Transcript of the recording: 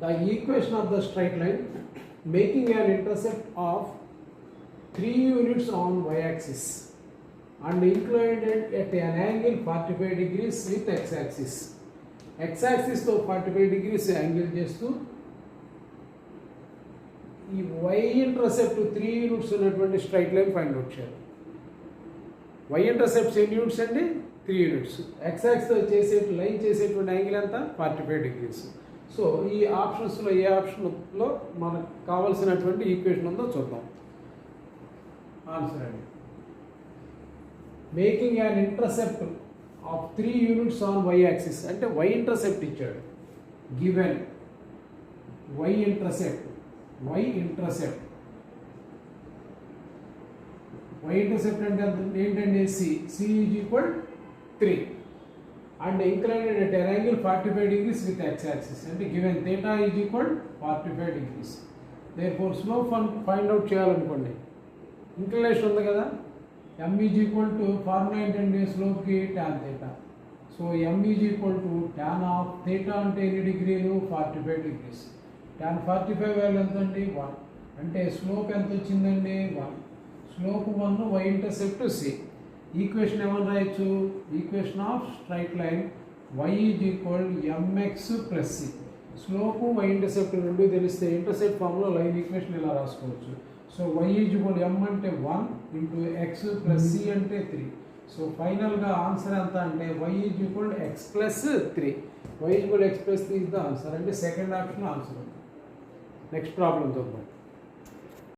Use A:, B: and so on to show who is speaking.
A: The equation of the straight line making an intercept of 3 units on y-axis and inclined at an angle 45 degrees with x-axis. x-axis తో 45 degrees angle చేస్తూ ఈ y intercept 3 units ఉన్నటువంటి straight line find out చేయాలి. y intercepts ఎన్ని units అండి? 3 units. x-axis తో line చేసేటువంటి angle ఎంత? 45 degrees. సో ఈ ఆప్షన్స్లో ఏ ఆప్షన్లో మనకు కావాల్సినటువంటి ఈక్వేషన్ ఉందో చూద్దాం. ఆన్సర్ అండి, making an intercept of 3 units on Y axis అంటే వై ఇంటర్సెప్ట్ ఇచ్చాడు. గివెన్ వై ఇంటర్సెప్ట్ అంటే ఏంటంటే C is equal 3 and inclined at an angle 45 degrees with x-axis and given theta is equal 45 degrees. Therefore slope find out చేయాలనుకోండి, inclination ఉంది కదా, m is equal to formula ఏంటంటే slope కి tan theta. So m is equal to tan of theta అంటే ఎన్ని డిగ్రీలు? 45 degrees. tan 45 value ఎంత అండి? 1. అంటే స్లోప్ ఎంత వచ్చిందండి? 1. Slope 1, y intercept c. Equation ఏమని రాయొచ్చు? Equation of straight line y is equal mx plus c. Slope y intercept రెండు తెలిస్తే ఇంటర్సెప్ట్ ఫామ్లో లైన్ ఈక్వేషన్ ఇలా రాసుకోవచ్చు. So y is equal m అంటే 1 ఇంటూ x ప్లస్ c అంటే 3. సో ఫైనల్గా ఆన్సర్ ఎంత అంటే y is equal x plus 3. y is equal x plus 3 is the answer. అంటే second option answer. Next problem చూద్దాం.